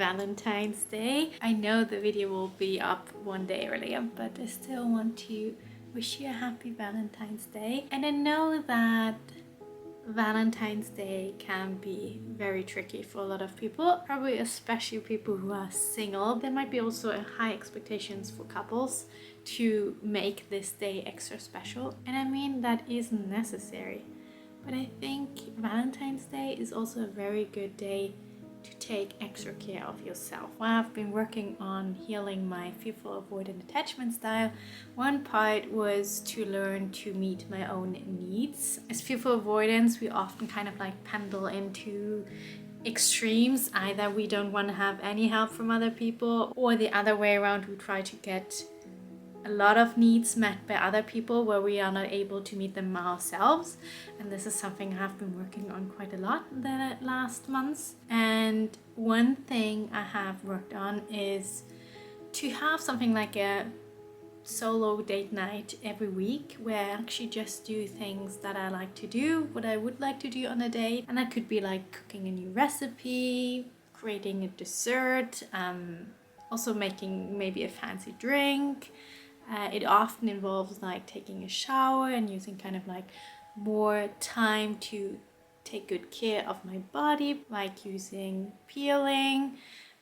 Valentine's Day. I know the video will be up one day earlier, but I still want to wish you a happy Valentine's Day. And I know that Valentine's Day can be very tricky for a lot of people, probably especially people who are single. There might be also high expectations for couples to make this day extra special, and I mean that isn't necessary. But I think Valentine's Day is also a very good day to take extra care of yourself. While I've been working on healing my fearful-avoidant attachment style, one part was to learn to meet my own needs. As fearful avoidants, we often kind of like pendle into extremes. Either we don't want to have any help from other people, or the other way around, we try to get a lot of needs met by other people where we are not able to meet them ourselves. And this is something I've been working on quite a lot the last months. And one thing I have worked on is to have something like a solo date night every week where I actually just do things that I like to do, what I would like to do on a date. And that could be like cooking a new recipe, creating a dessert, also making maybe a fancy drink. It often involves like taking a shower and using kind of like more time to take good care of my body, like using peeling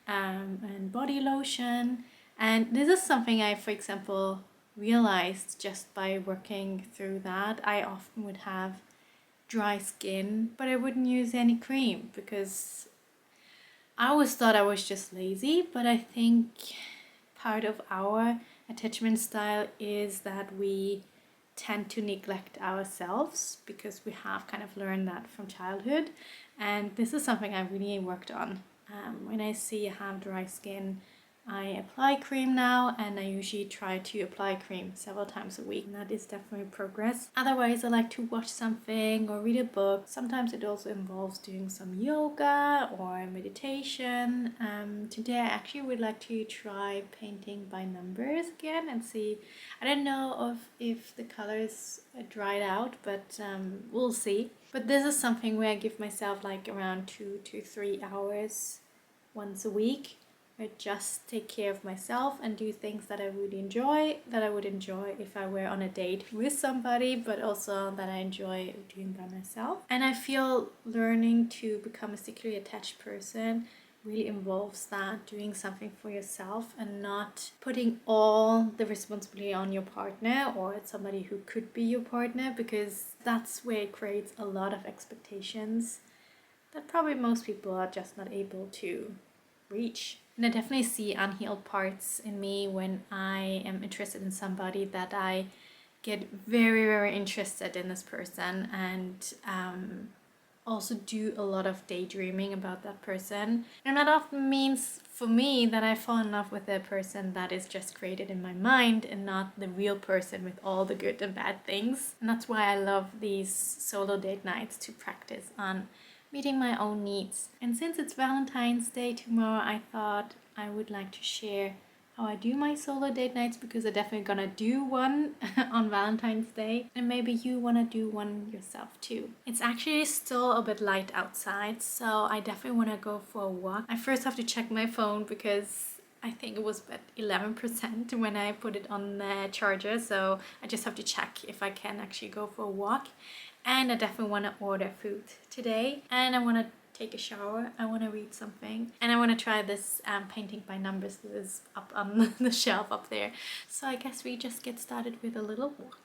and body lotion. And this is something I, for example, realized just by working through that. I often would have dry skin, but I wouldn't use any cream because I always thought I was just lazy. But I think part of our attachment style is that we tend to neglect ourselves because we have kind of learned that from childhood. And this is something I really worked on. When I see I have dry skin, I apply cream now, and I usually try to apply cream several times a week, and that is definitely progress. Otherwise, I like to watch something or read a book. Sometimes it also involves doing some yoga or meditation. Today I actually would like to try painting by numbers again and see. I don't know if the colors are dried out, but we'll see. But this is something where I give myself like around 2 to 3 hours once a week. I just take care of myself and do things that I really enjoy, that I would enjoy if I were on a date with somebody, but also that I enjoy doing by myself. And I feel learning to become a securely attached person really involves that, doing something for yourself and not putting all the responsibility on your partner or somebody who could be your partner, because that's where it creates a lot of expectations that probably most people are just not able to reach. And I definitely see unhealed parts in me when I am interested in somebody, that I get very, very interested in this person and also do a lot of daydreaming about that person. And that often means for me that I fall in love with a person that is just created in my mind and not the real person with all the good and bad things. And that's why I love these solo date nights, to practice on meeting my own needs. And since it's Valentine's Day tomorrow, I thought I would like to share how I do my solo date nights, because I'm definitely gonna do one on Valentine's Day, and maybe you wanna do one yourself too. It's actually still a bit light outside, so I definitely wanna go for a walk. I first have to check my phone because I think it was at 11% when I put it on the charger, so I just have to check if I can actually go for a walk. And I definitely want to order food today, and I want to take a shower, I want to read something, and I want to try this painting by numbers that is up on the shelf up there. So I guess we just get started with a little walk.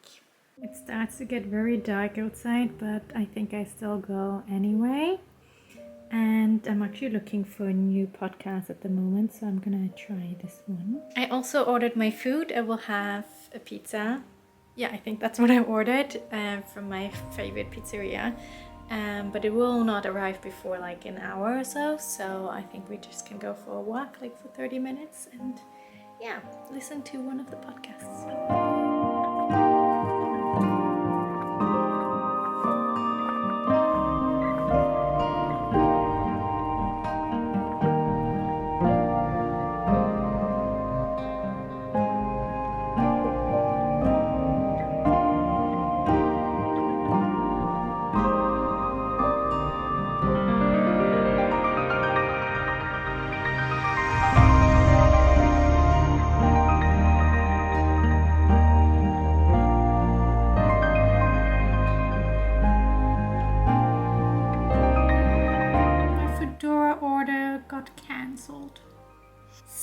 It starts to get very dark outside, but I think I still go anyway. And I'm actually looking for a new podcast at the moment, so I'm gonna try this one. I also ordered my food. I will have a pizza. Yeah, I think that's what I ordered from my favorite pizzeria. But it will not arrive before like an hour or so. So I think we just can go for a walk like for 30 minutes and yeah, listen to one of the podcasts.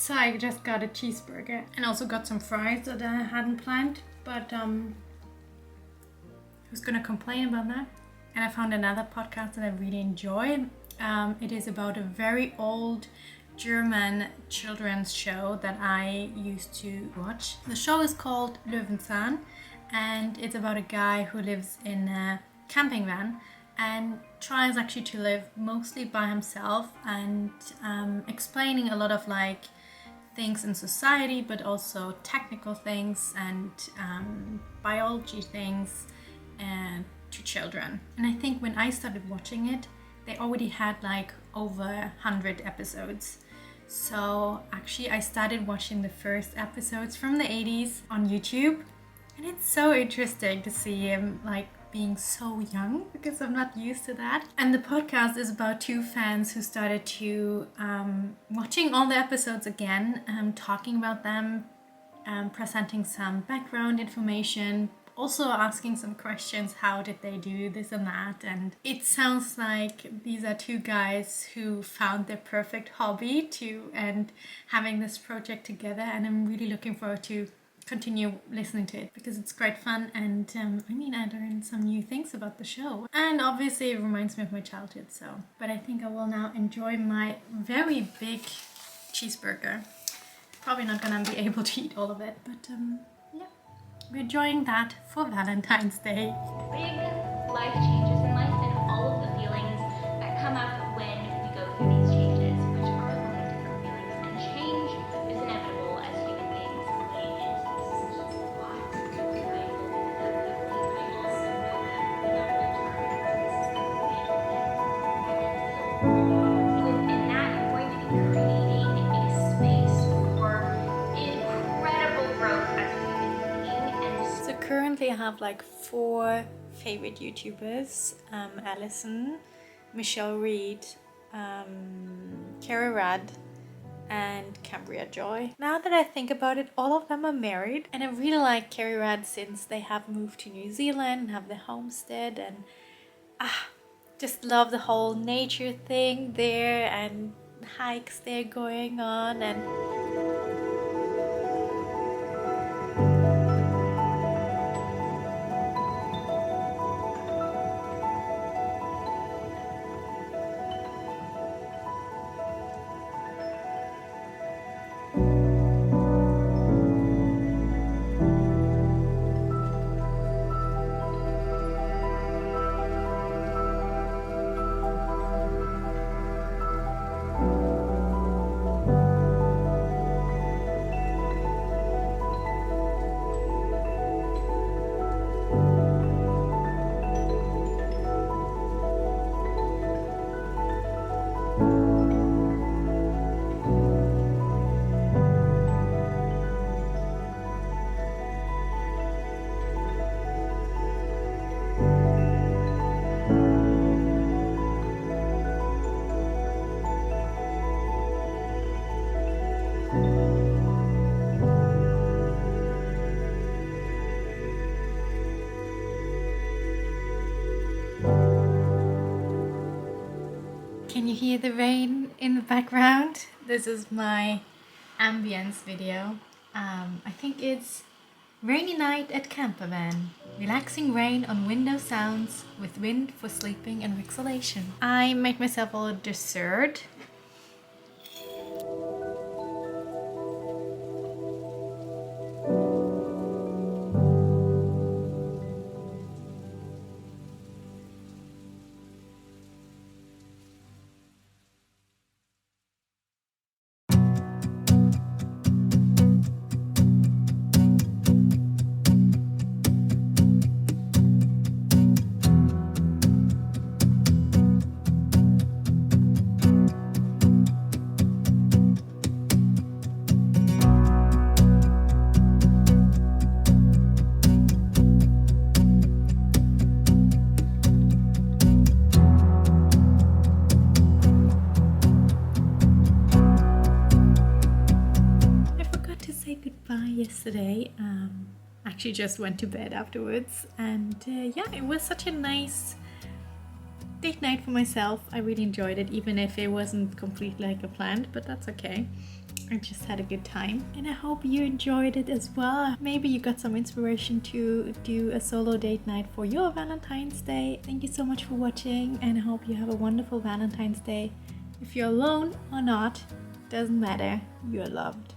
So I just got a cheeseburger and also got some fries that I hadn't planned, but who's gonna complain about that? And I found another podcast that I really enjoy. It is about a very old German children's show that I used to watch. The show is called Löwenzahn, and it's about a guy who lives in a camping van and tries actually to live mostly by himself, and explaining a lot of like things in society, but also technical things and biology things to children. And I think when I started watching it, they already had like over 100 episodes. So actually I started watching the first episodes from the 80s on YouTube, and it's so interesting to see him like being so young, because I'm not used to that. And the podcast is about two fans who started to watching all the episodes again, talking about them, presenting some background information, also asking some questions, how did they do this and that. And it sounds like these are two guys who found their perfect hobby and having this project together, and I'm really looking forward to continue listening to it because it's great fun, and I learned some new things about the show, and obviously it reminds me of my childhood. But I think I will now enjoy my very big cheeseburger. Probably not gonna be able to eat all of it, but yeah, we're enjoying that for Valentine's Day. Big life changes in life, and all of the feelings that come up when we go through these changes, which are a lot of different feelings, and change is inevitable as human beings. Within that, you're going to be creating a space for incredible growth as a human being. And So currently I have like 4 favorite YouTubers: Alison, Michelle Reed, Kara Rudd, and Cambria Joy. Now that I think about it, all of them are married, and I really like Carrie Rudd since they have moved to New Zealand and have their homestead, and just love the whole nature thing there and hikes they're going on. And can you hear the rain in the background? This is my ambience video. I think it's Rainy Night at Campervan. Relaxing rain on window sounds with wind for sleeping and exhalation. I made myself a dessert. Yesterday, actually just went to bed afterwards, and yeah, it was such a nice date night for myself. I really enjoyed it, even if it wasn't completely like a planned, but that's okay. I just had a good time, and I hope you enjoyed it as well. Maybe you got some inspiration to do a solo date night for your Valentine's Day. Thank you so much for watching, and I hope you have a wonderful Valentine's Day. If you're alone or not, doesn't matter, you're loved.